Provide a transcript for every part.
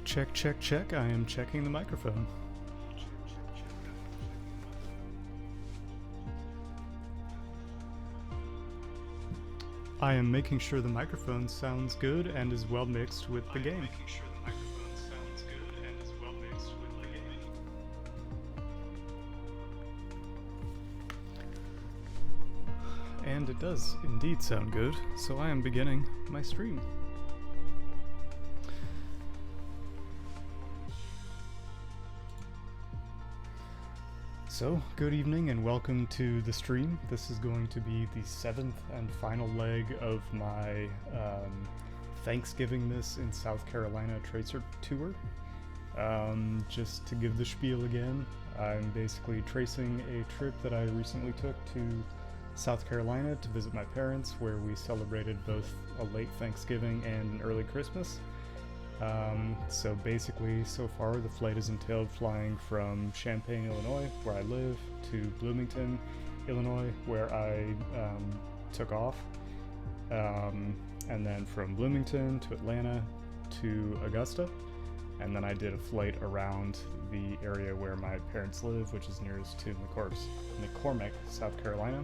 Check, check, check. I am checking the microphone. I am making sure the microphone sounds good and is well mixed with the game. And it does indeed sound good, so I am beginning my stream. So, good evening and welcome to the stream. This is going to be the 7th and final leg of my Thanksgivingmas in South Carolina Tracer Tour. Just to give the spiel again, I'm basically tracing a trip that I recently took to South Carolina to visit my parents, where we celebrated both a late Thanksgiving and an early Christmas. So basically, so far, the flight has entailed flying from Champaign, Illinois, where I live, to Bloomington, Illinois, where I took off, and then from Bloomington to Atlanta to Augusta, and then I did a flight around the area where my parents live, which is nearest to McCormick, South Carolina,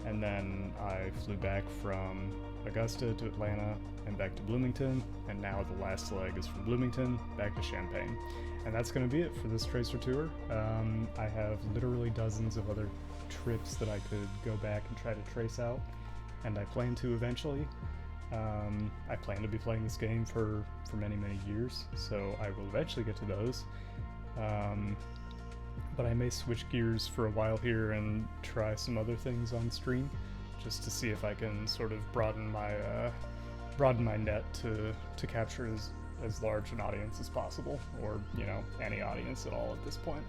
and then I flew back from Augusta to Atlanta and back to Bloomington, and now the last leg is from Bloomington back to Champaign. And that's going to be it for this Tracer Tour. I have literally dozens of other trips that I could go back and try to trace out, and I plan to eventually. I plan to be playing this game for many, many years, so I will eventually get to those. But I may switch gears for a while here and try some other things on stream, just to see if I can sort of broaden my net to capture as large an audience as possible, or any audience at all at this point.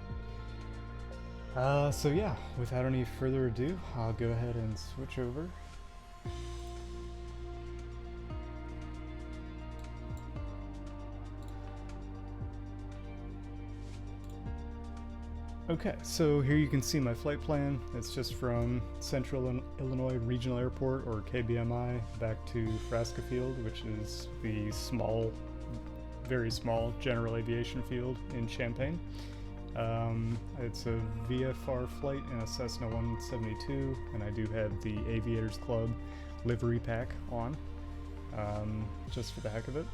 So yeah, without any further ado, I'll go ahead and switch over. Okay, so here you can see my flight plan. It's just from Central Illinois Regional Airport, or KBMI, back to Frasca Field, which is the small, very small general aviation field in Champaign. It's a VFR flight in a Cessna 172, and I do have the Aviators Club livery pack on, just for the heck of it.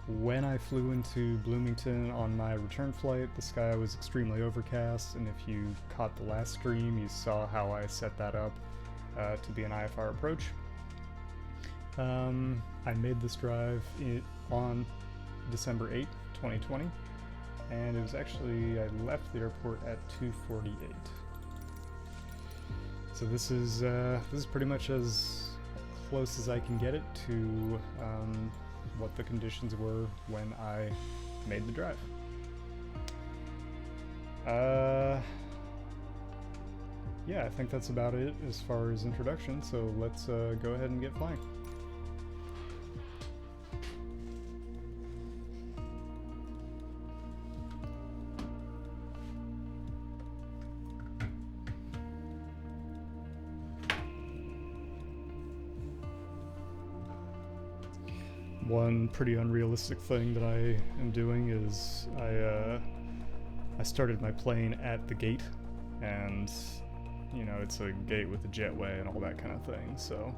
When I flew into Bloomington on my return flight, the sky was extremely overcast, and if you caught the last stream, you saw how I set that up to be an IFR approach. I made this drive on December 8, 2020, and it was actually, I left the airport at 2:48. So this is pretty much as close as I can get it to what the conditions were when I made the drive. Yeah, I think that's about it as far as introduction, so let's go ahead and get flying. One pretty unrealistic thing that I am doing is I started my plane at the gate, and it's a gate with a jetway and all that kind of thing, so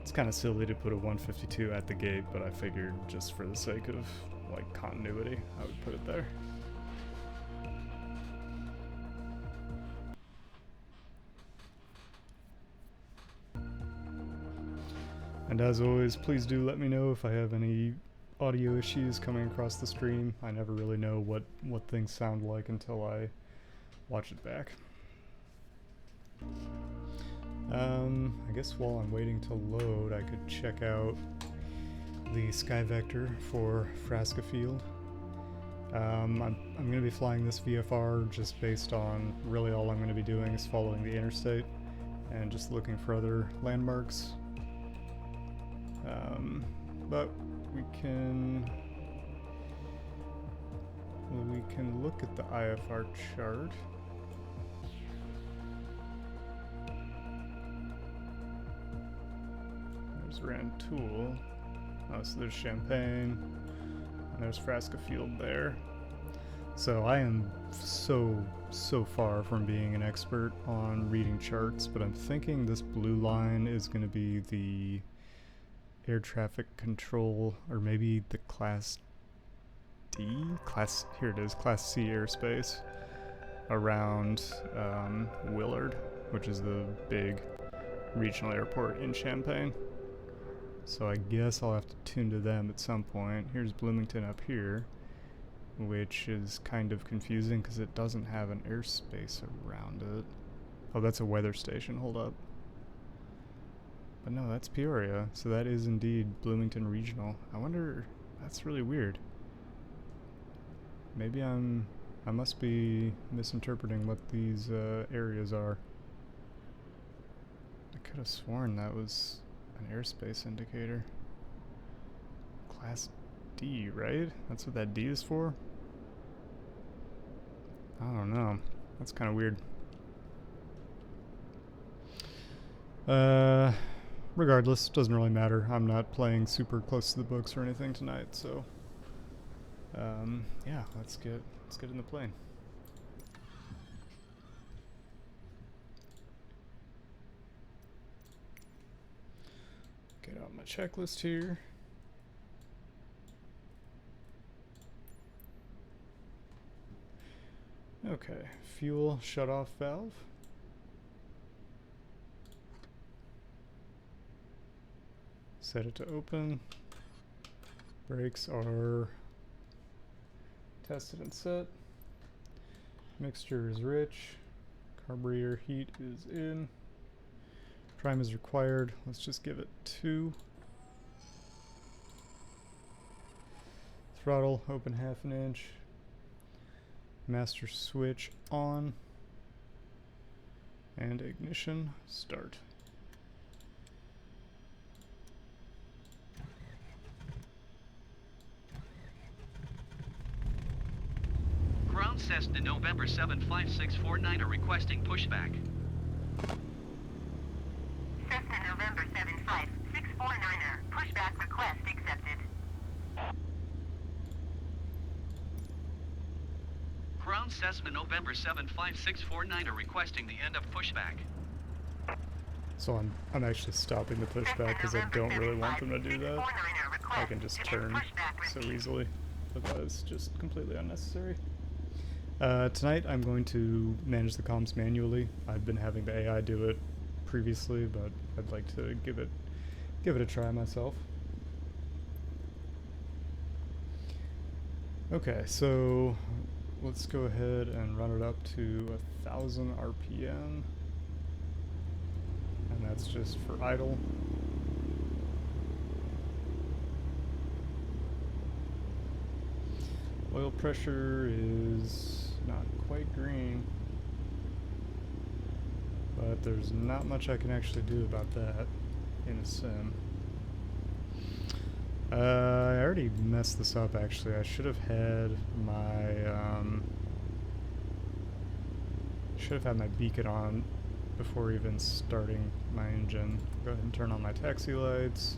it's kind of silly to put a 152 at the gate, but I figured just for the sake of continuity I would put it there. And as always, please do let me know if I have any audio issues coming across the stream. I never really know what things sound like until I watch it back. I guess while I'm waiting to load, I could check out the sky vector for Frasca Field. I'm going to be flying this VFR just based on really all I'm going to be doing is following the interstate and just looking for other landmarks. But we can look at the IFR chart. There's Rantoul. Oh, so there's Champaign, And there's Frasca Field there. So I am so far from being an expert on reading charts, but I'm thinking this blue line is going to be the air traffic control, or maybe the Class D? Here it is, Class C airspace around Willard, which is the big regional airport in Champaign. So I guess I'll have to tune to them at some point. Here's Bloomington up here, which is kind of confusing because it doesn't have an airspace around it. Oh, that's a weather station, hold up. But no, that's Peoria, so that is indeed Bloomington Regional. I wonder, that's really weird. Maybe I must be misinterpreting what these areas are. I could have sworn that was an airspace indicator. Class D, right? That's what that D is for? I don't know. That's kind of weird. Regardless, doesn't really matter. I'm not playing super close to the books or anything tonight, so yeah, let's get in the plane. Get out my checklist here. Okay, fuel shutoff valve. Set it to open. Brakes are tested and set. Mixture is rich. Carburetor heat is in. Prime is required. Let's just give it 2. Throttle open 1/2 inch. Master switch on. And ignition start. Ground Cessna November 75649 are requesting pushback. Cessna November 75649er, pushback request accepted. Ground Cessna November 75649 are requesting the end of pushback. So I'm actually stopping the pushback because I don't really want them to do that. I can just turn so easily, but that is just completely unnecessary. Tonight I'm going to manage the comms manually. I've been having the AI do it previously, but I'd like to give it a try myself. Okay, so let's go ahead and run it up to 1000 RPM, and that's just for idle. Oil pressure is not quite green, but there's not much I can actually do about that in a sim. I already messed this up actually. I should have had my beacon on before even starting my engine. Go ahead and turn on my taxi lights,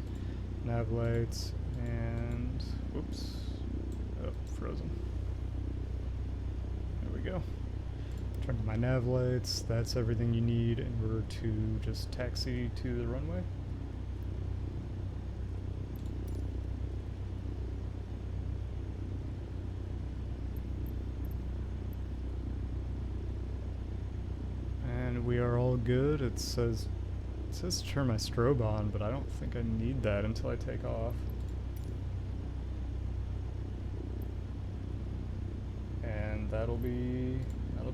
nav lights, and whoops. Oh, frozen. There we go. Turn on my nav lights. That's everything you need in order to just taxi to the runway. And we are all good. It says to turn my strobe on, but I don't think I need that until I take off. That'll be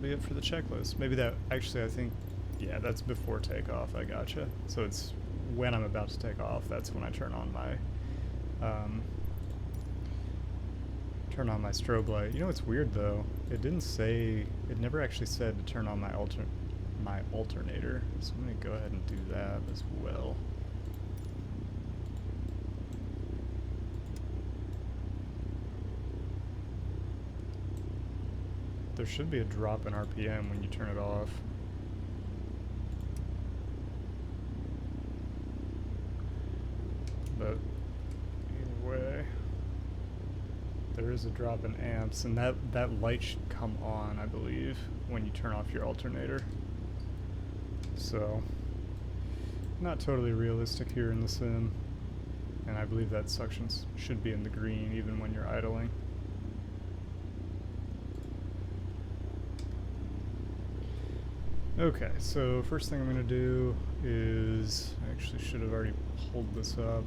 it for the checklist. Maybe that actually, I think, yeah, that's before takeoff. I gotcha. So it's when I'm about to take off. That's when I turn on my strobe light. You know what's weird though? It didn't say. It never actually said to turn on my alternator. So I'm gonna go ahead and do that as well. There should be a drop in RPM when you turn it off. But either way, there is a drop in amps, and that light should come on, I believe, when you turn off your alternator. So, not totally realistic here in the sim, and I believe that suction should be in the green even when you're idling. Okay, so first thing I'm going to do is, I actually should have already pulled this up.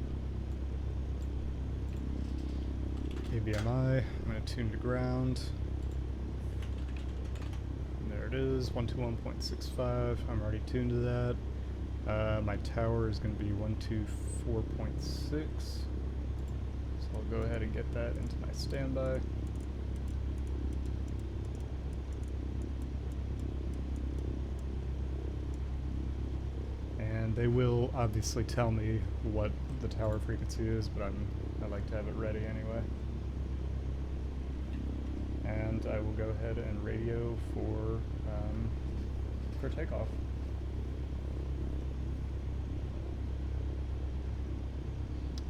KBMI, I'm going to tune to ground. And there it is, 121.65. I'm already tuned to that. My tower is going to be 124.6. So I'll go ahead and get that into my standby. And they will obviously tell me what the tower frequency is, but I like to have it ready anyway. And I will go ahead and radio for takeoff.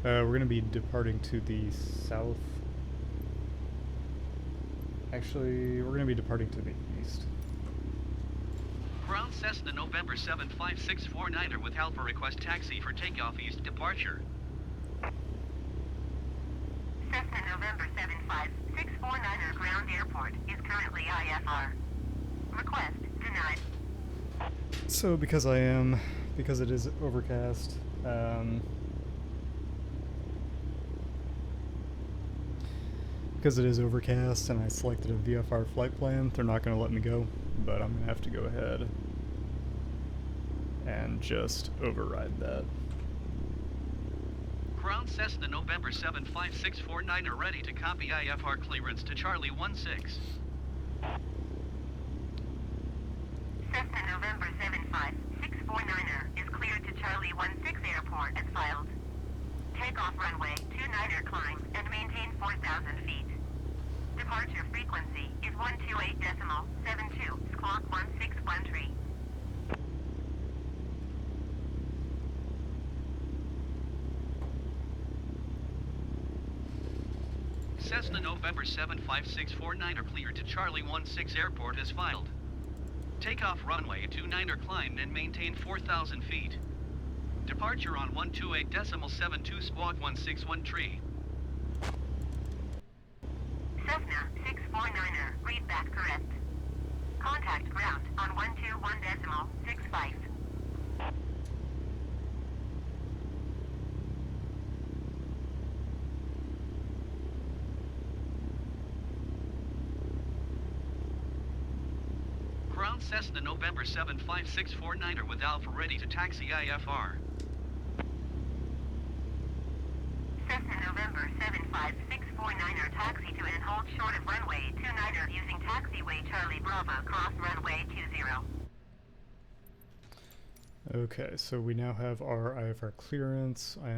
We're going to be departing to the south. Actually, we're going to be departing to the east. Ground Cessna November 75649er with Alpha request taxi for takeoff east departure. Cessna November 75649er ground airport is currently IFR. Request denied. So because it is overcast, and I selected a VFR flight plan, they're not going to let me go, but I'm going to have to go ahead and just override that. Ground Cessna November 75649er ready to copy IFR clearance to Charlie 16. Cessna November 75649er is cleared to Charlie 16 airport as filed. Takeoff runway 29er climb and maintain 4,000 feet. Departure frequency is 128.72, squawk 1613. Cessna November 75649er cleared to Charlie 16 airport as filed. Takeoff runway 29er climb and maintain 4,000 feet. Departure on 128.72 squawk 1613. Cessna 649er, read back correct. Contact ground on 121.65. Ground Cessna November 75649er with Alpha ready to taxi IFR. Cessna November 75649er taxi to and hold short of runway 29er using taxiway Charlie Bravo cross runway 20. Okay, so we now have our IFR clearance. I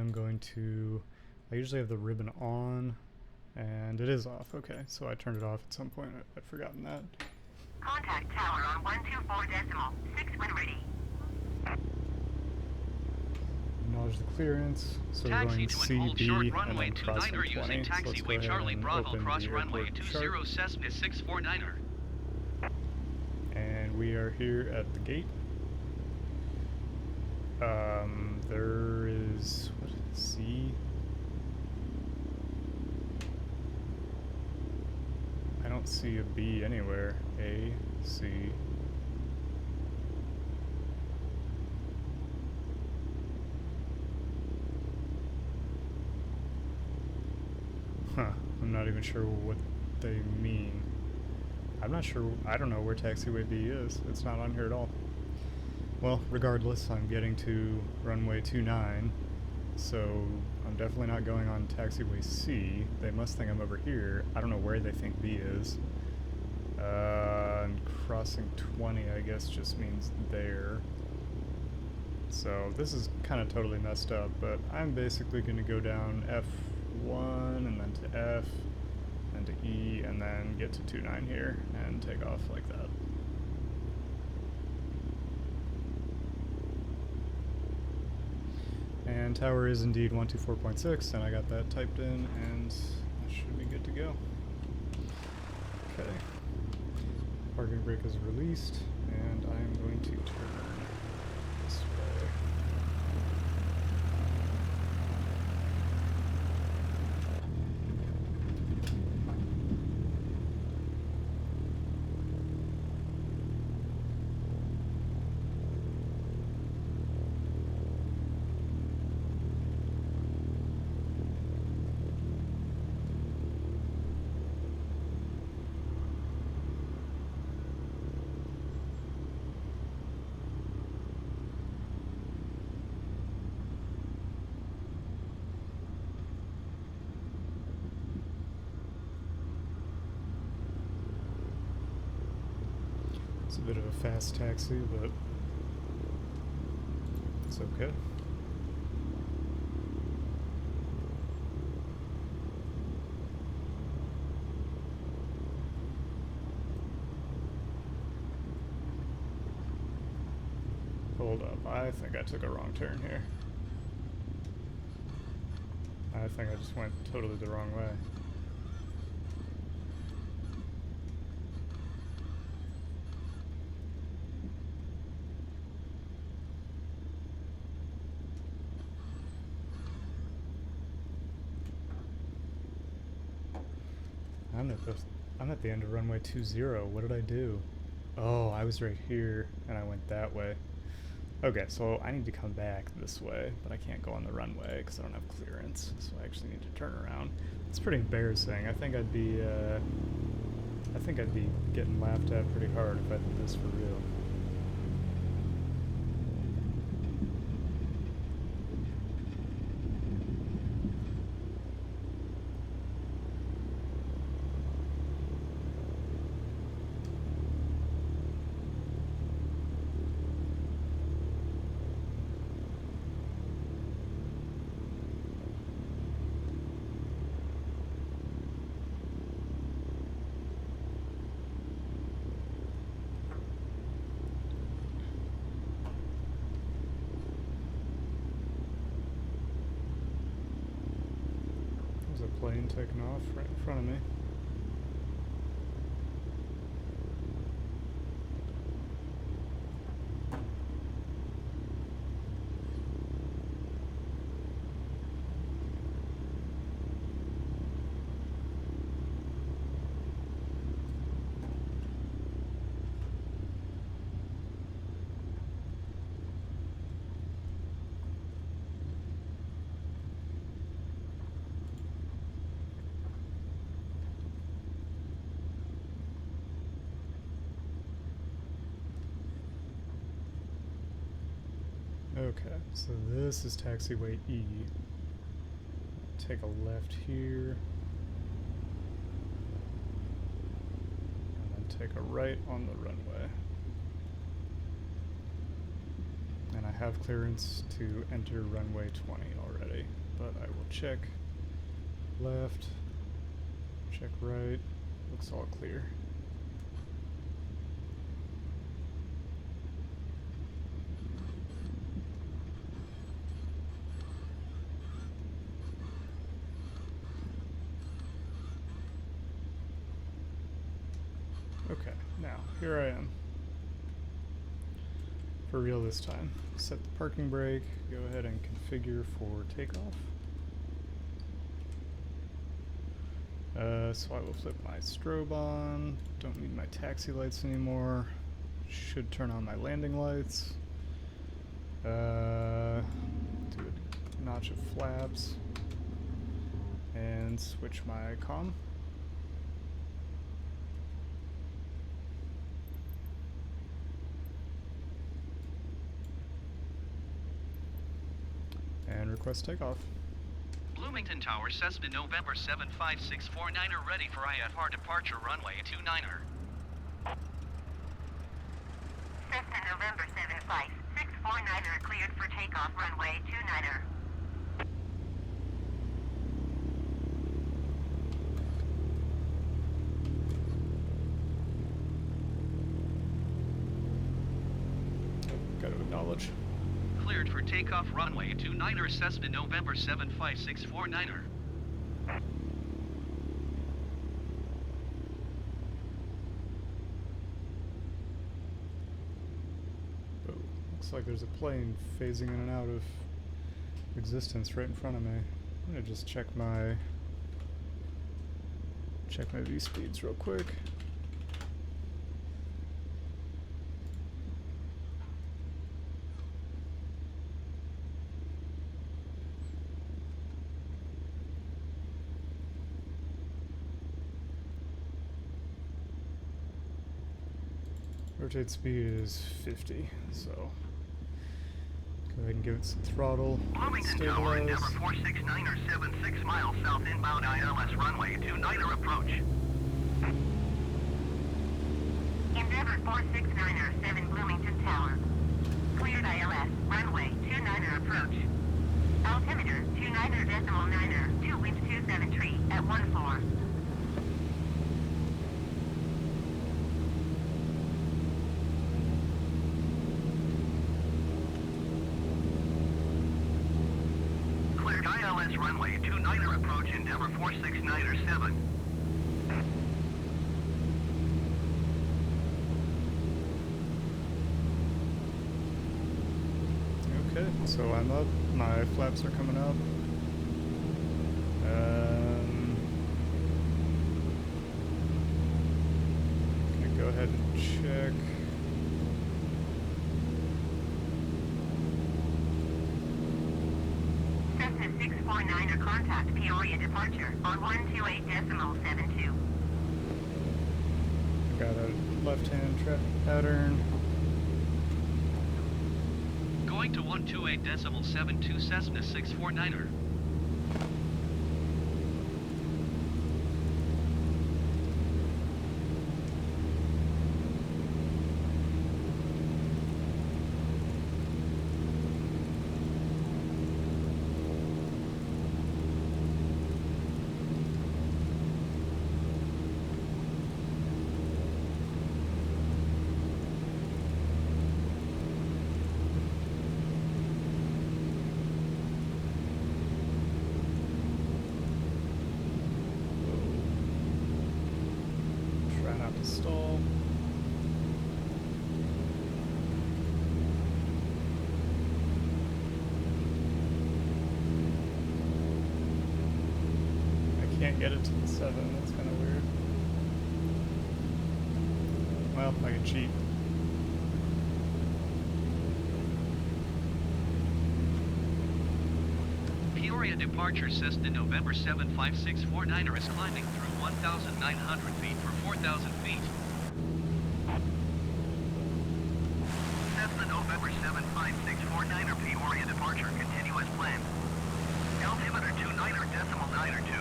usually have the ribbon on, and it is off. Okay, so I turned it off at some point. I'd forgotten that. Contact tower on 124.6 when ready. Acknowledge the clearance. So we're Taxi going to and CB hold short and runway then crossing 29er 20. using So let's go taxiway ahead Charlie and Bravo open cross the runway airport 20 chart. Cessna 649er. And we are here at the gate. There is, what is it, C? I don't see a B anywhere. A, C. Huh, I'm not even sure what they mean. I'm not sure, I don't know where taxiway B is. It's not on here at all. Well, regardless, I'm getting to runway 29, so I'm definitely not going on taxiway C. They must think I'm over here. I don't know where they think B is. And crossing 20, I guess, just means there. So this is kind of totally messed up, but I'm basically going to go down F1 and then to F and to E and then get to 29 here and take off like that. And tower is indeed 124.6, and I got that typed in, and that should should be good to go. Okay. Parking brake is released, and I am going to turn this way. It's a bit of a fast taxi, but it's okay. Hold up, I think I took a wrong turn here. I think I just went totally the wrong way. I'm at the end of runway 20. What did I do? Oh, I was right here and I went that way. Okay, so I need to come back this way, but I can't go on the runway because I don't have clearance. So I actually need to turn around. It's pretty embarrassing. I think I'd be getting laughed at pretty hard if I did this for real. Plane taking off right in front of me. Okay, so this is taxiway E. Take a left here. And then take a right on the runway. And I have clearance to enter runway 20 already, but I will check left, check right, looks all clear. Okay, now here I am. For real this time. Set the parking brake, go ahead and configure for takeoff. So I will flip my strobe on, don't need my taxi lights anymore, should turn on my landing lights, do a notch of flaps, and switch my comm. And request takeoff. Bloomington Tower, Cessna November 75649 are ready for IFR departure runway 29er. Cessna November 75649 are cleared for takeoff runway 29er. Got to acknowledge. Cleared for takeoff runway 29er, Cessna November 75649er. Looks like there's a plane phasing in and out of existence right in front of me. I'm gonna just check my view speeds real quick. Rotate speed is 50, so go ahead and give it some throttle. Bloomington Tower, Endeavor 469er 76 miles south inbound ILS runway 29er approach. Endeavor 469er 7 Bloomington Tower. Cleared ILS, runway 29er approach. Altimeter 29er.9er, 2 winds 27 tree at 14. Cleared ILS runway 29er approach, Endeavor 469er 7. Okay, so I'm up. My flaps are coming up. Gonna go ahead and check. Cessna 649er contact Peoria departure on 128.72. Got a left-hand traffic pattern. Going to 128.72 Cessna 649er. Try not to stall. I can't get it to the 7, that's kind of weird. Well, I can cheat. Peoria departure Cessna November 75649er is climbing through 1,900 feet for 4,000 feet. Cessna November 75649er Peoria departure continuous plan. Altimeter 29er.9er2.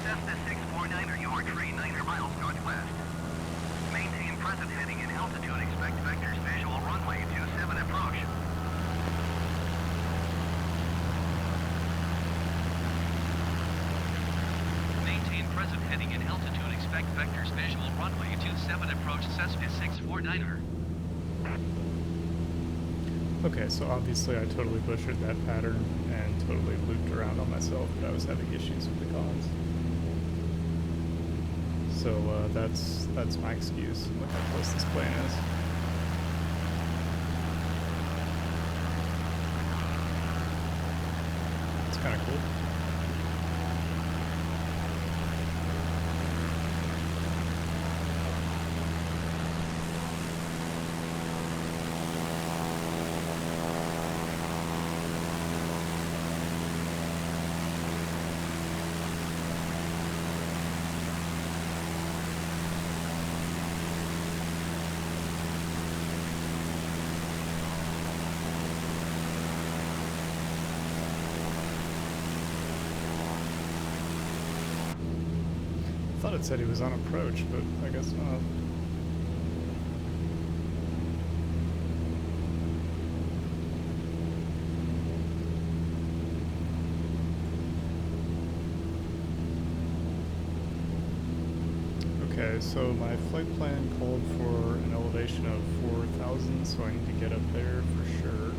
Cessna 649er, you are 39er miles northwest. Maintain present heading and altitude, expect vectors visual runway 27 approach. Maintain present heading and altitude, expect vectors visual runway 27 approach Cessna 649er. Okay, so obviously I totally butchered that pattern and totally looped around on myself, but I was having issues with the cons. So that's my excuse. Look how close this plane is. It's kind of cool. I thought it said he was on approach, but I guess not. Okay, so my flight plan called for an elevation of 4,000, so I need to get up there for sure.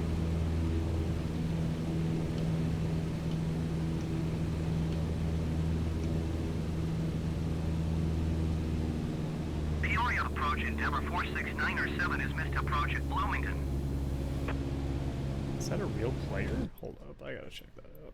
approach Endeavor 46907 is missed approach at Bloomington. Is that a real player? Hold up, I gotta check that out.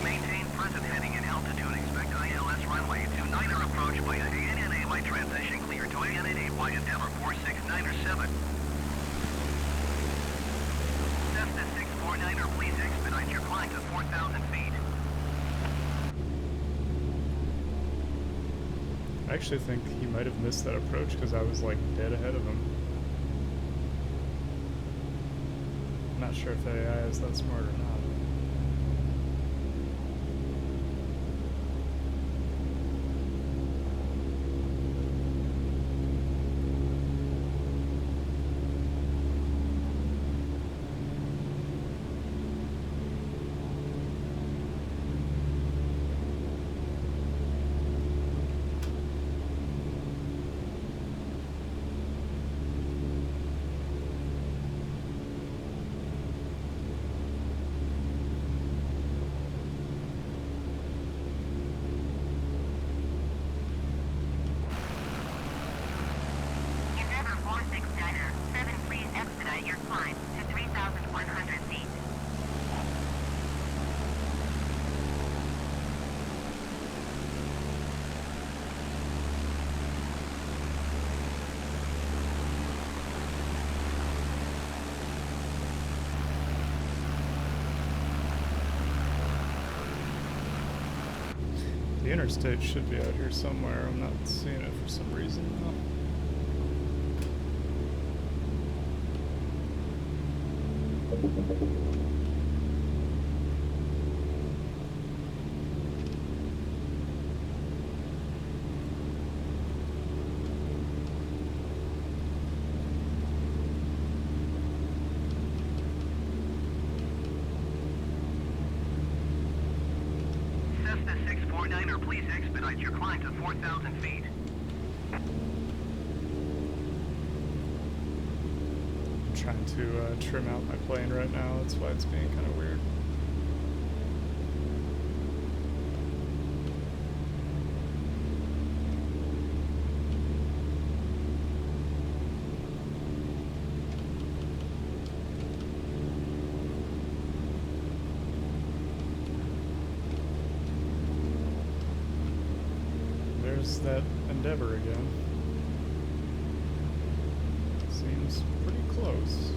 Maintain present heading and altitude. Expect ILS runway 29er approach by ANA by transition clear to ANA by Endeavor 46907. Cessna 649er, please expedite your climb to 4,000 feet. I actually think he might have missed that approach because I was like dead ahead of him. I'm not sure if the AI is that smart or not. Endeavor 46907, please expedite your climb to 3,100 feet. The interstate should be out here somewhere. I'm not seeing it for some reason though. Cessna 649er, please expedite your climb to 4,000 feet. I'm trying to trim out my plane right now. That's why it's being kind of weird. There's that Endeavor again. Seems pretty close.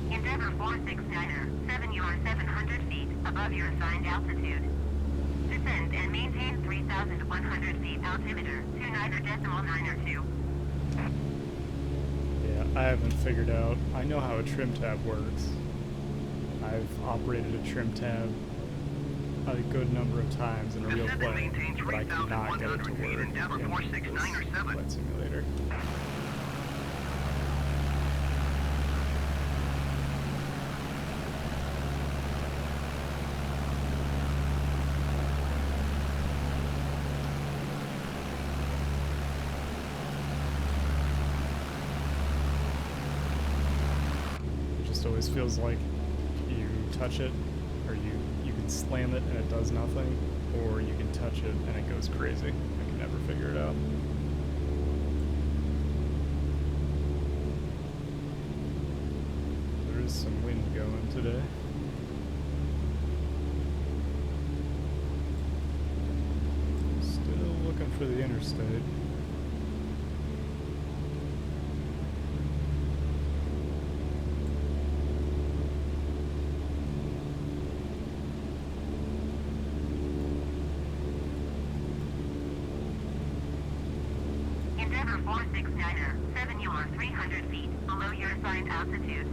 Endeavor 46907, you are 700 feet above your assigned altitude. Descend and maintain 3,100 feet altimeter, 29.902. Yeah, I haven't figured out. I know how a trim tab works. I've operated a trim tab a good number of times in a real Descend and plane, maintain but I cannot get it to 3,100 feet, work Endeavor in 46907. this flight simulator. Always feels like you touch it, or you can slam it and it does nothing, or you can touch it and it goes crazy. I can never figure it out. There is some wind going today. Still looking for the interstate. Endeavor 469er, 7 you are 300 feet below your assigned altitude.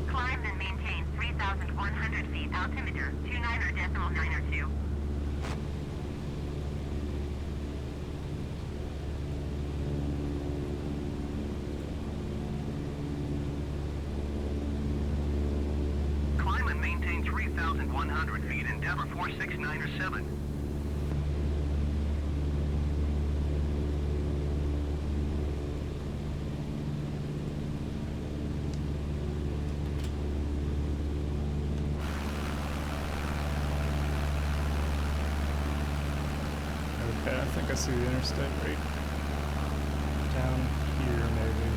Climb and maintain 3,100 feet altimeter, 29.902. Climb and maintain 3,100 feet, Endeavor 469er 7. Okay, I think I see the interstate right down here, maybe.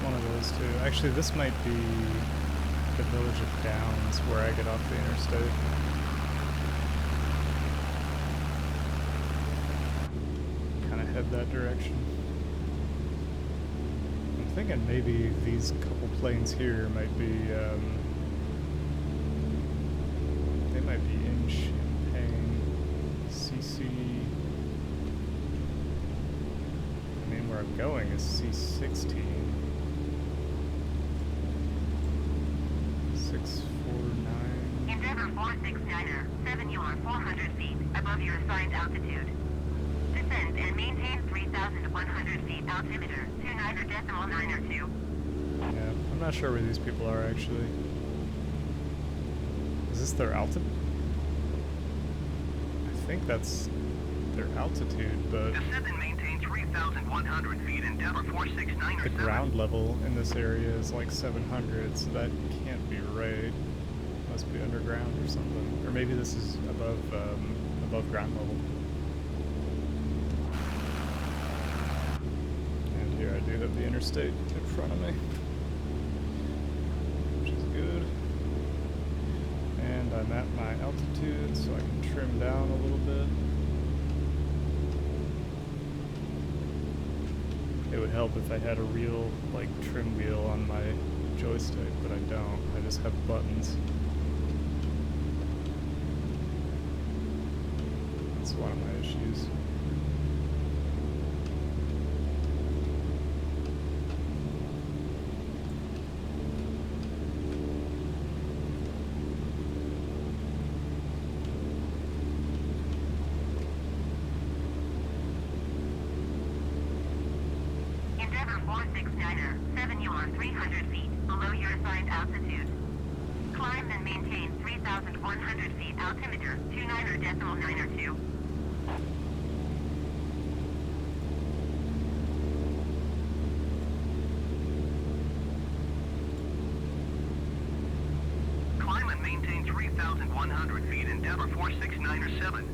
One of those two. Actually, this might be the village of Downs, where I get off the interstate. Kind of head that direction. I'm thinking maybe these couple planes here might be, they might be in Champaign, CC. I mean, where I'm going is C16. 649. Endeavor 469er, 7 you are 400 feet above your assigned altitude. Descend and maintain 3,100 feet altimeter, 29.902. Yeah, I'm not sure where these people are actually. Is this their altitude? I think that's their altitude, but Descend and maintain 3,100 feet, Endeavor 469er the 7. ground level in this area is like 700, so that can't be right. Must be underground or something. Or maybe this is above ground level. And here I do have the interstate in front of me, which is good. And I'm at my altitude, so I can trim down a little bit. It would help if I had a real, like, trim wheel on my joystick, but I don't. I just have buttons. That's one of my issues. Endeavor 469er, 7 you are 300 feet below your assigned altitude. Climb and maintain 3,100 feet altimeter, 29.902. Climb and maintain 3,100 feet, Endeavor 469er 7.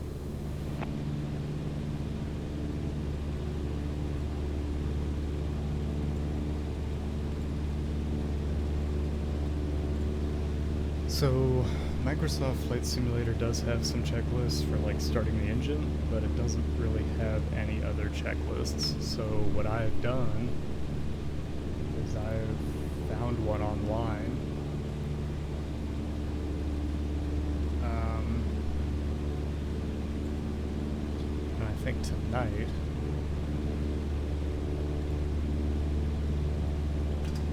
So, Microsoft Flight Simulator does have some checklists for like starting the engine, but it doesn't really have any other checklists. So what I've done is I've found one online. And I think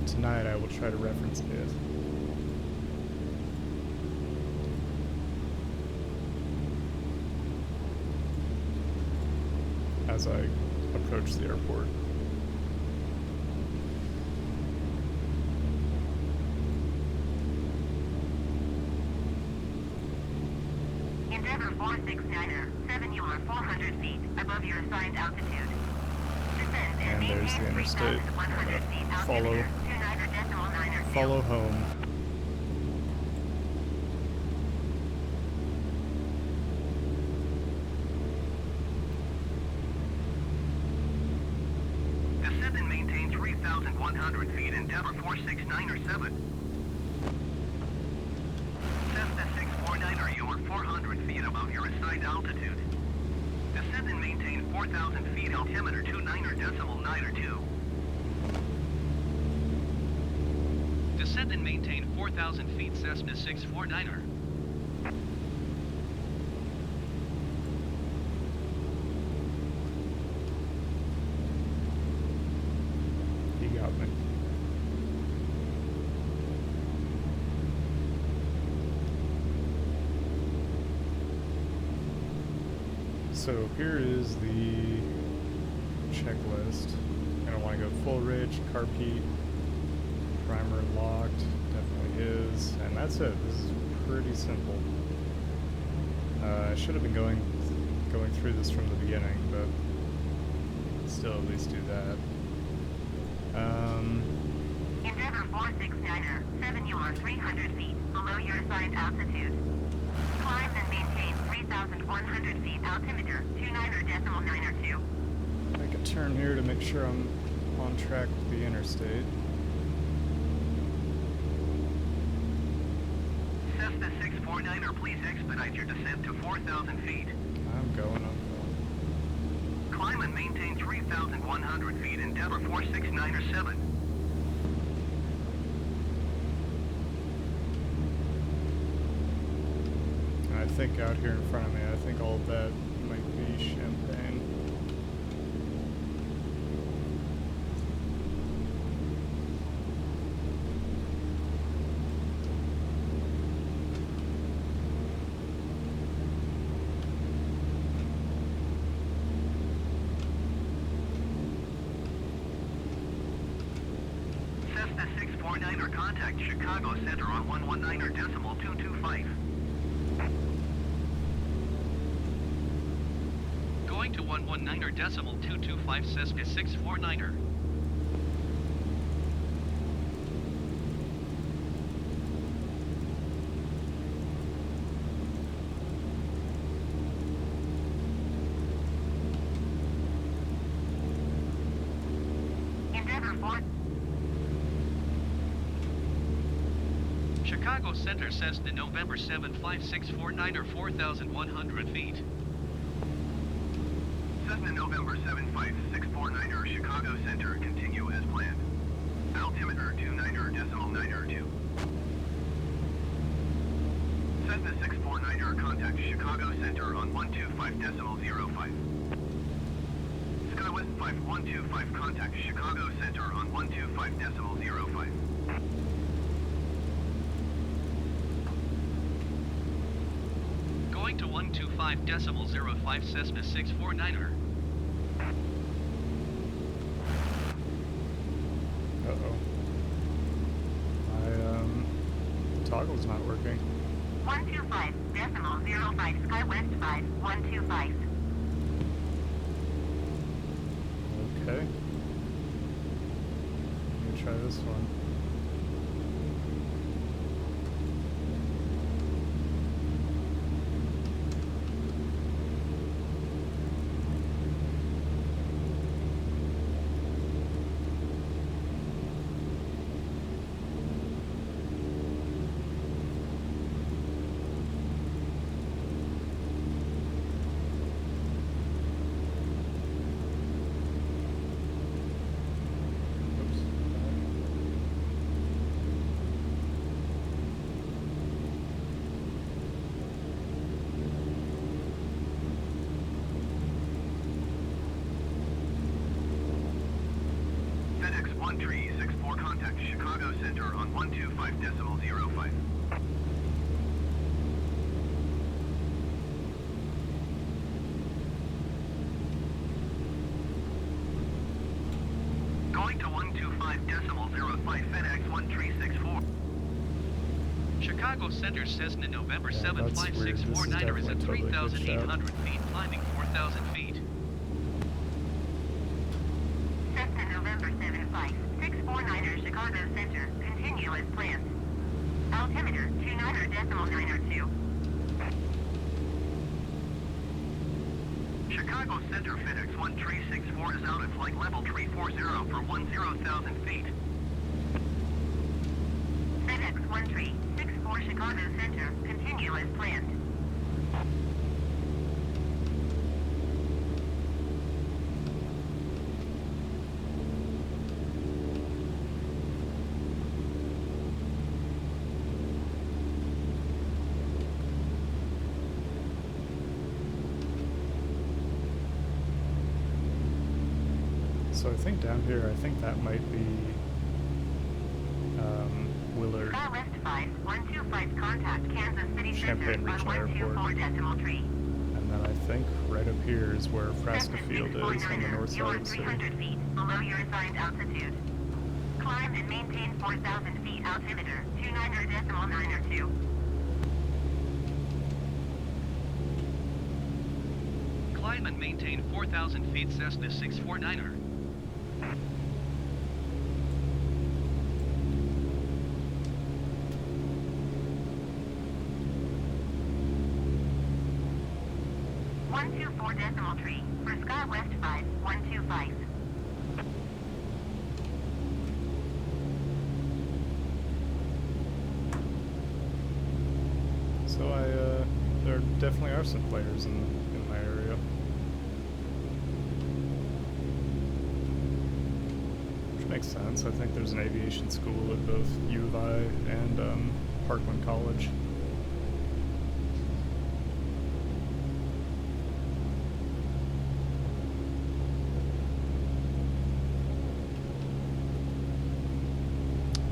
tonight I will try to reference it. As I approach the airport. Endeavor 469er, 7 you are 400 feet above your assigned altitude. Descend and And there's the maintain interstate. 3,100 feet Follow. altimeter, 29.902. Follow home. Descend and maintain 3,100 feet, Endeavor 469er 7. Cessna 649er, you are 400 feet above your assigned altitude. Descend and maintain 4,000 feet, altimeter 29.902. Descend and maintain 4,000 feet, Cessna 649er. So here is the checklist. Gonna want to go full ridge, carpet, primer locked, definitely is, and that's it. This is pretty simple. I should have been going through this from the beginning, but still at least do that. Endeavor 469er, 7 you are 300 feet below your assigned altitude. Climb and maintain 3,100 feet altimeter, 29.902. Make a turn here to make sure I'm on track with the interstate. Cessna 649er, please expedite your descent to 4,000 feet. I'm going. Climb and maintain 3,100 feet, Endeavor 469er 7. I think out here in front of me, I think all of that might be champagne. Cessna 649er, contact Chicago Center on 119.225. Going to 119.225 Cessna 649er. Endeavor 4. Chicago Center Cessna November 75649er 4,100 feet. Cessna November 75649er, Chicago Center, continue as planned. Altimeter 29.902. Cessna 649er, contact Chicago Center on 125.05. SkyWest 5125, contact Chicago Center on 125.05. Going to 125.05 Cessna 649er. Uh-oh. The toggle's not working. 125.05 SkyWest 5125. Okay. Let me try this one. FedEx 1364, contact Chicago Center on 125.05. Going to 125.05 FedEx 1364. Chicago Center Cessna November Yeah, that's weird. This is 75649er is at definitely totally glitched out. 3,800 feet, climbing 4,000 feet. Cessna November 75649er, Chicago Center, continue as planned. Altimeter 29.902. Chicago Center FedEx 1364 is out at flight level 340 for 10,000 feet. FedEx 1364 Chicago Center, continue as planned. So I think down here, I think that might be Willard. SkyWest 5125, contact Kansas City Champaign Center on Regional Airport. 124.3. And And then I think right up here is where Frasca Cessna Field is on the 649er, north you side are of the city. 300 feet below your assigned altitude. Climb and maintain 4,000 feet altimeter, 29.902. Climb and maintain 4,000 feet Cessna 649er. Decimal tree for Sky West 5125. So there definitely are some players in my area. Which makes sense. I think there's an aviation school at both U of I and Parkland College.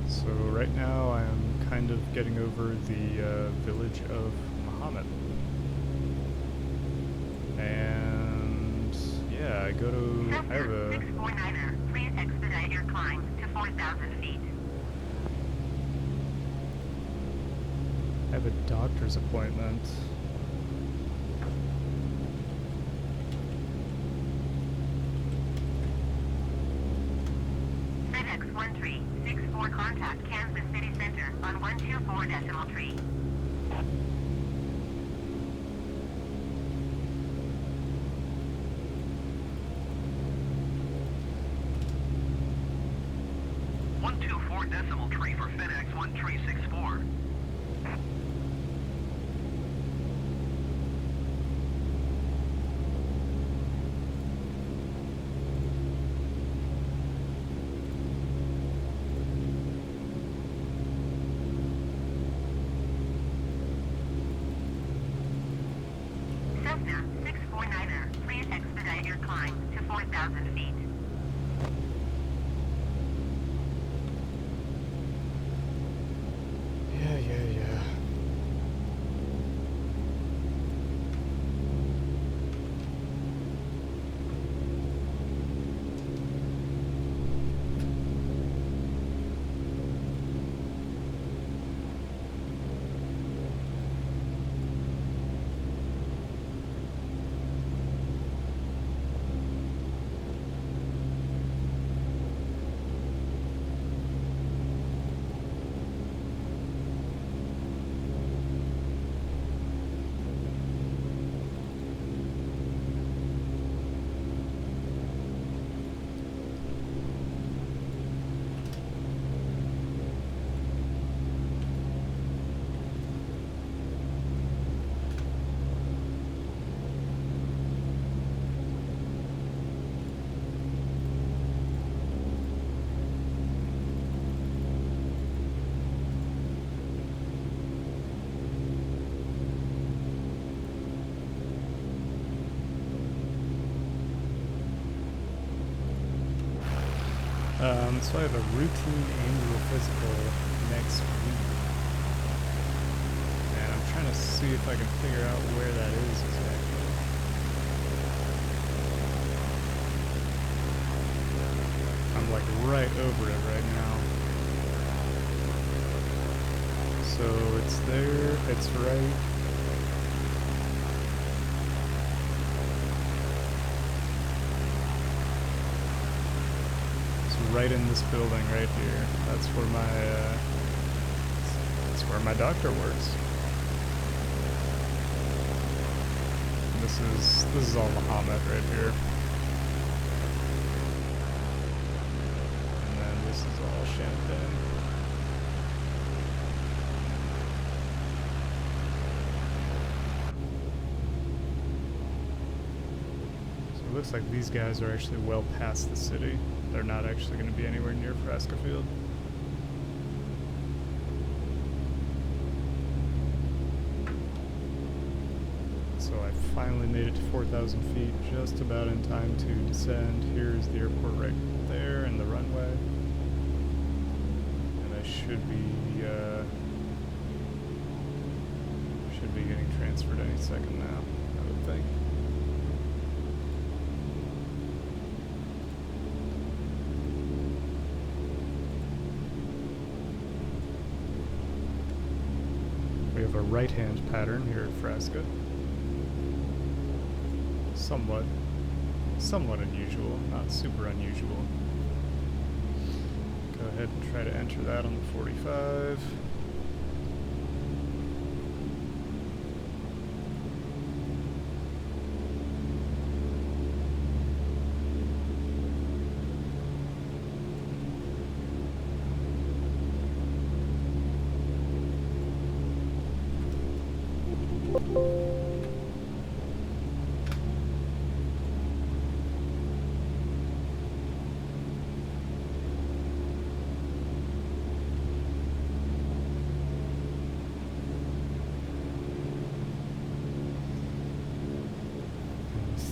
So right now I am kind of getting over the village of Muhammad. And yeah, I have a 649er, please expedite your climb to 4,000 feet. I have a doctor's appointment. FedEx 1364 contact Kansas City Center on 124 decimal tree. Decimal tree for FedEx 1364. Cessna 649er, please expedite your climb to 4,000 feet. Yeah. So I have a routine annual physical next week. And I'm trying to see if I can figure out where that is exactly. I'm like right over it right now. So it's there, it's right. Right in this building right here. That's where my doctor works. This is all Muhammad right here. And then this is all Champagne. So it looks like these guys are actually well past the city. They're not actually going to be anywhere near Frasca Field. So I finally made it to 4,000 feet, just about in time to descend. Here's the airport right there and the runway. And I should be getting transferred any second now, I would think. We have a right-hand pattern here at Frasca. Somewhat unusual, not super unusual. Go ahead and try to enter that on the 45.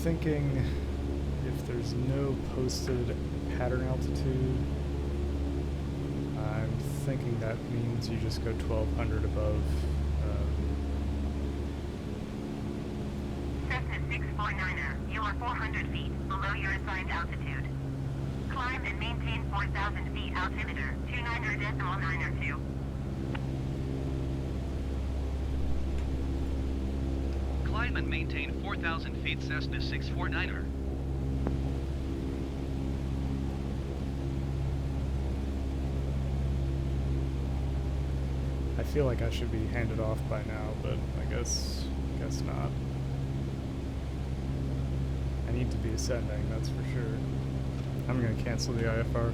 Thinking if there's no posted pattern altitude, I'm thinking that means you just go 1200 above. Cessna 649er, you are 400 feet below your assigned altitude. Climb and maintain 4,000 feet altimeter, 29.902. Climb and maintain 4,000 feet Cessna 649er. I feel like I should be handed off by now, but I guess not. I need to be ascending, that's for sure. I'm gonna cancel the IFR.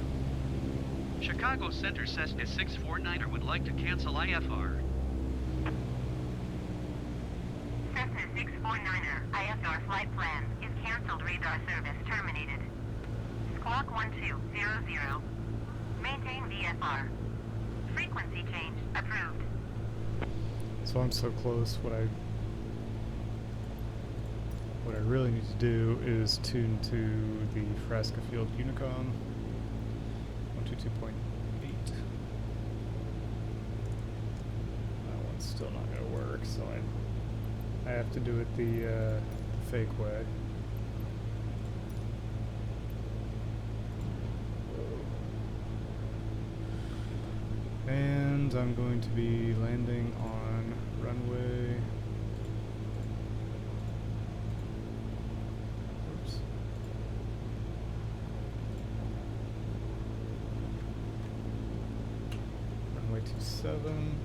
Chicago Center Cessna 649er would like to cancel IFR. Cessna 649er, IFR flight plan is canceled. Radar service terminated. Squawk 1200. Maintain VFR. Frequency change approved. So I'm so close. What I really need to do is tune to the Frasca Field Unicom 122.8. That one's still not going to work, so I have to do it the fake way. And I'm going to be landing on runway. Oops. Runway 27.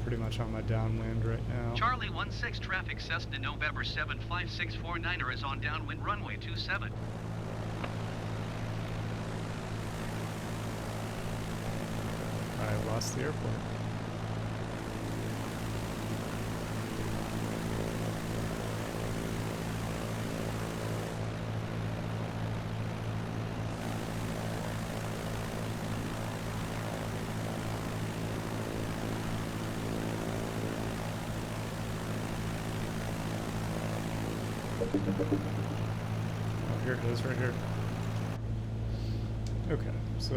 Pretty much on my downwind right now. Charlie 16 traffic Cessna November 75649er is on downwind runway 27. I lost the airport. Oh, here it is, right here. Okay, so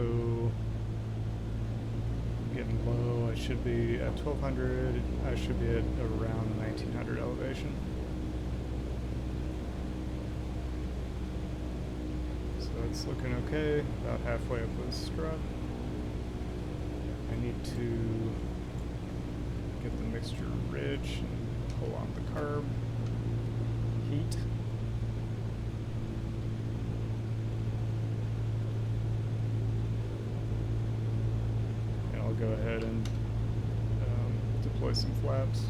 getting low. I should be at 1200. I should be at around 1900 elevation. So that's looking okay. About halfway up the strut. I need to get the mixture ridge and pull on the carb. Heat. And I'll go ahead and deploy some flaps.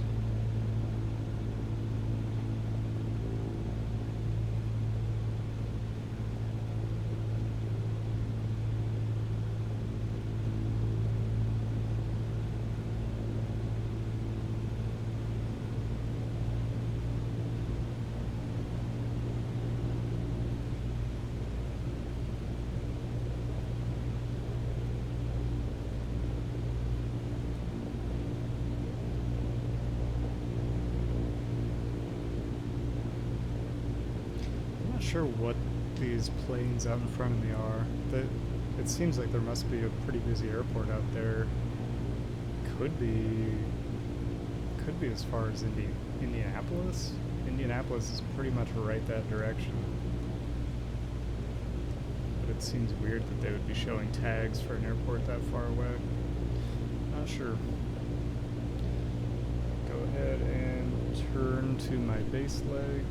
Sure what these planes out in front of me are. It seems like there must be a pretty busy airport out there. Could be as far as Indianapolis. Indianapolis is pretty much right that direction. But it seems weird that they would be showing tags for an airport that far away. Not sure. Go ahead and turn to my base leg.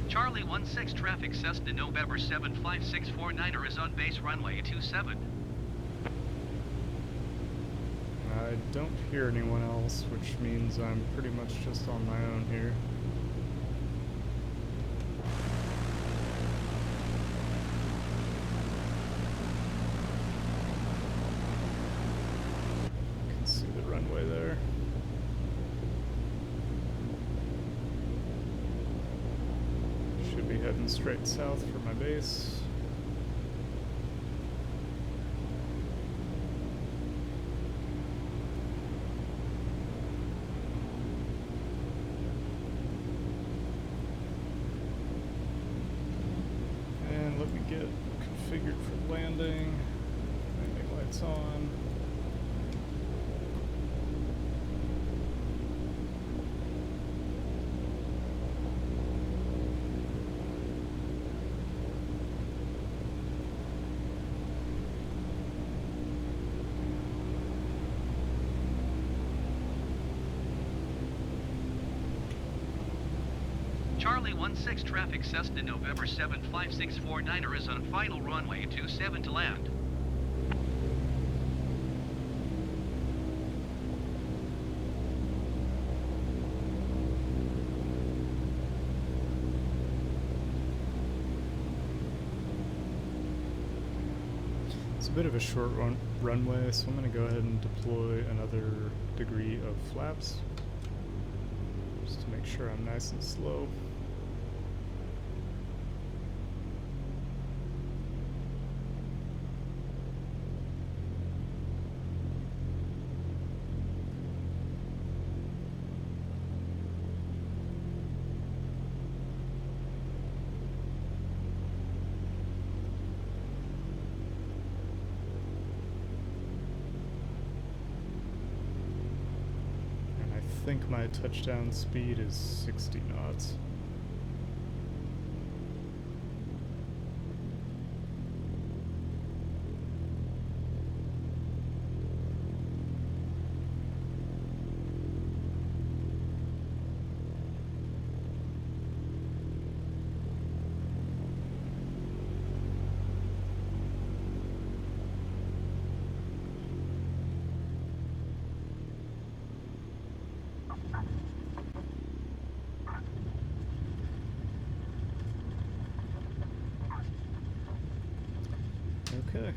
Charlie 16 traffic Cessna November 75649er is on base runway 27. I don't hear anyone else, which means I'm pretty much just on my own here. You can see the runway there. Should be heading straight south for my base. And let me get configured for landing. Landing lights on. Charlie 16 traffic Cessna November 75649er is on final runway 27 to land. It's a bit of a short runway, so I'm going to go ahead and deploy another degree of flaps, just to make sure I'm nice and slow. I think my touchdown speed is 60 knots. Okay,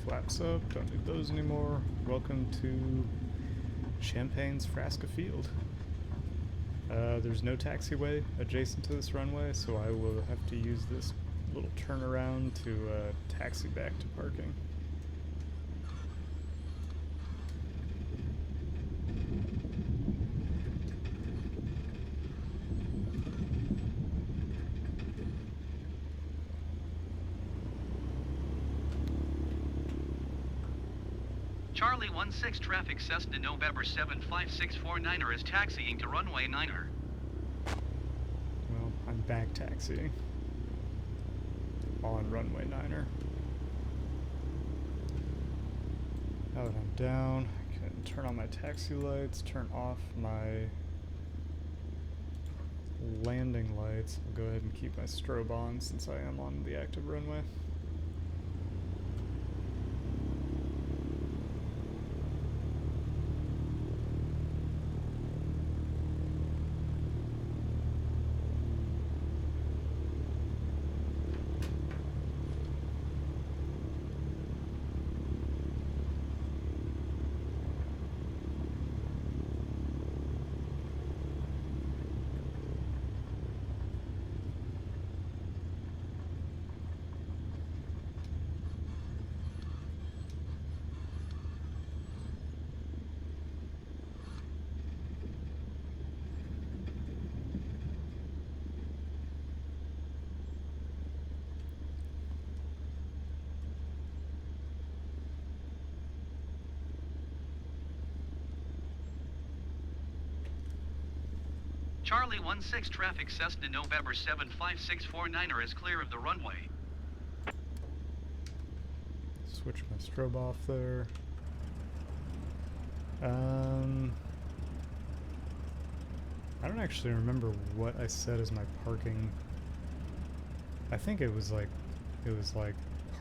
flaps up, don't need those anymore. Welcome to Champagne's Frasca Field. There's no taxiway adjacent to this runway, so I will have to use this little turnaround to taxi back to parking. Charlie 16 traffic Cessna November 75649er is taxiing to runway 9er. Well, I'm back taxiing on runway 9er. Now that I'm down, I can turn on my taxi lights, turn off my landing lights. I'll go ahead and keep my strobe on since I am on the active runway. Charlie 16 traffic Cessna November 75649er is clear of the runway. Switch my strobe off there. I don't actually remember what I said as my parking. I think it was like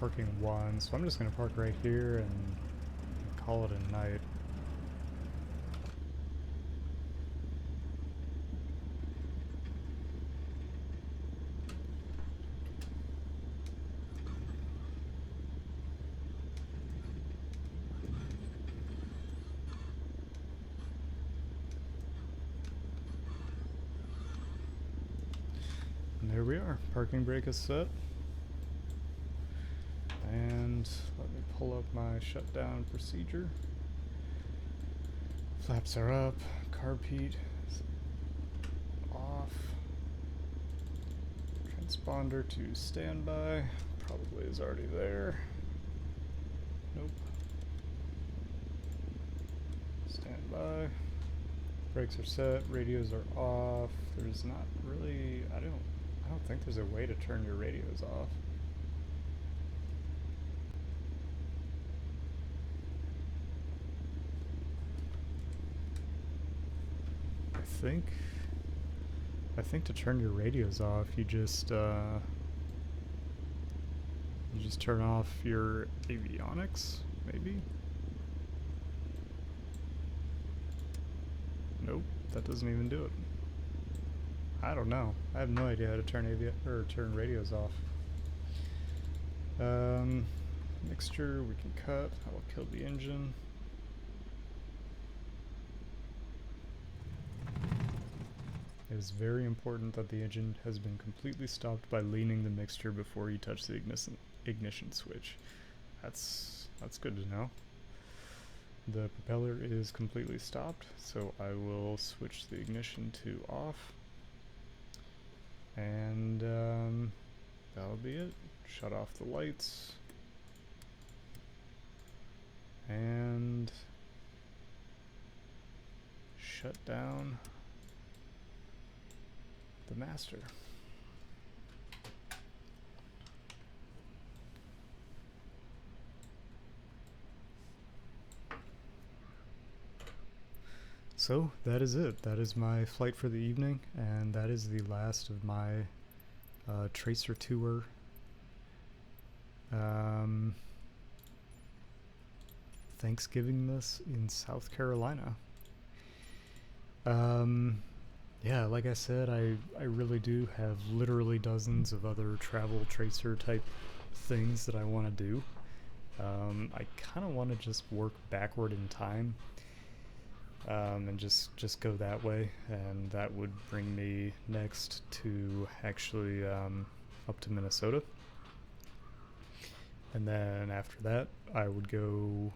parking 1, so I'm just gonna park right here and call it a night. And there we are. Parking brake is set. And let me pull up my shutdown procedure. Flaps are up. Carb heat is off. Transponder to standby. Probably is already there. Nope. Standby. Brakes are set. Radios are off. There's not really. I don't think there's a way to turn your radios off. I think to turn your radios off, you just turn off your avionics, maybe? Nope, that doesn't even do it. I don't know. I have no idea how to turn turn radios off. Mixture we can cut. I will kill the engine. It is very important that the engine has been completely stopped by leaning the mixture before you touch the ignition switch. That's good to know. The propeller is completely stopped, so I will switch the ignition to off. And that'll be it. Shut off the lights. And shut down the master. So that is it. That is my flight for the evening, and that is the last of my Tracer tour. Thanksgivingmas in South Carolina. Yeah, like I said, I really do have literally dozens of other travel tracer type things that I want to do. I kind of want to just work backward in time, and just go that way, and that would bring me next to actually up to Minnesota. And then after that, I would go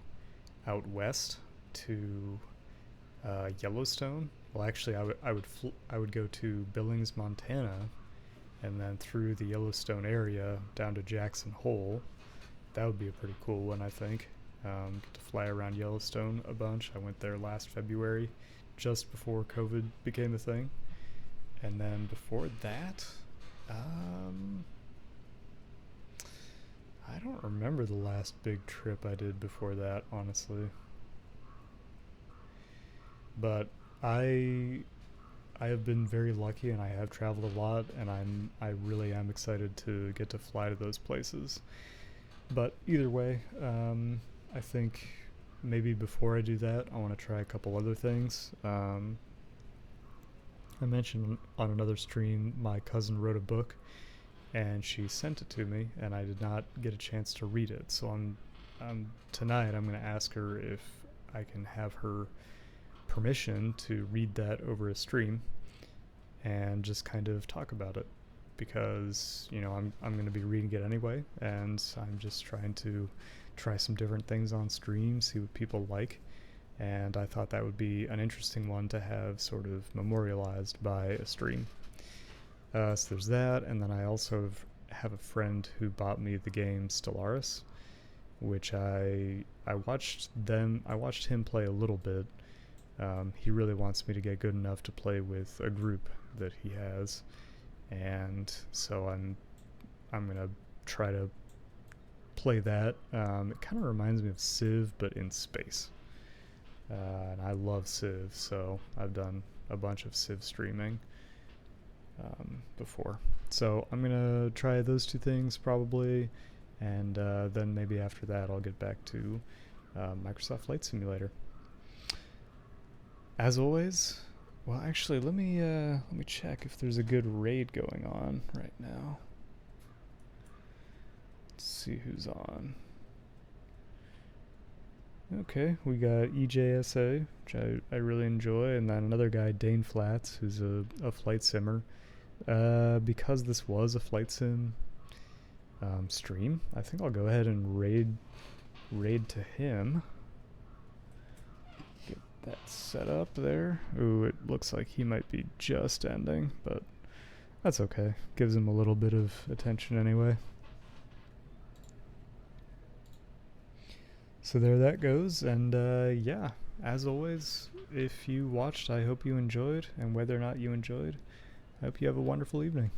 out west to Yellowstone. Well, actually, I would go to Billings, Montana, and then through the Yellowstone area down to Jackson Hole. That would be a pretty cool one, I think. Get to fly around Yellowstone a bunch. I went there last February, just before COVID became a thing. And then before that, I don't remember the last big trip I did before that, honestly. But I have been very lucky, and I have traveled a lot, and I really am excited to get to fly to those places. But either way, I think maybe before I do that, I want to try a couple other things. I mentioned on another stream my cousin wrote a book, and she sent it to me, and I did not get a chance to read it. So tonight I'm going to ask her if I can have her permission to read that over a stream and just kind of talk about it, because I'm going to be reading it anyway, and I'm just trying to try some different things on stream, see what people like, and I thought that would be an interesting one to have sort of memorialized by a stream. So there's that, and then I also have a friend who bought me the game Stellaris, which I watched him play a little bit. He really wants me to get good enough to play with a group, that he has, and so I'm gonna try to play that. It kind of reminds me of Civ, but in space. And I love Civ, so I've done a bunch of Civ streaming before. So I'm gonna try those two things probably, and then maybe after that I'll get back to Microsoft Flight Simulator. As always, well, actually, let me check if there's a good raid going on right now. Let's see who's on. Okay, we got EJSA, which I really enjoy, and then another guy, Dane Flats, who's a flight simmer. Because this was a flight sim stream, I think I'll go ahead and raid to him. Get that set up there. Ooh, it looks like he might be just ending, but that's okay. Gives him a little bit of attention anyway. So there that goes, and yeah, as always, if you watched, I hope you enjoyed, and whether or not you enjoyed, I hope you have a wonderful evening.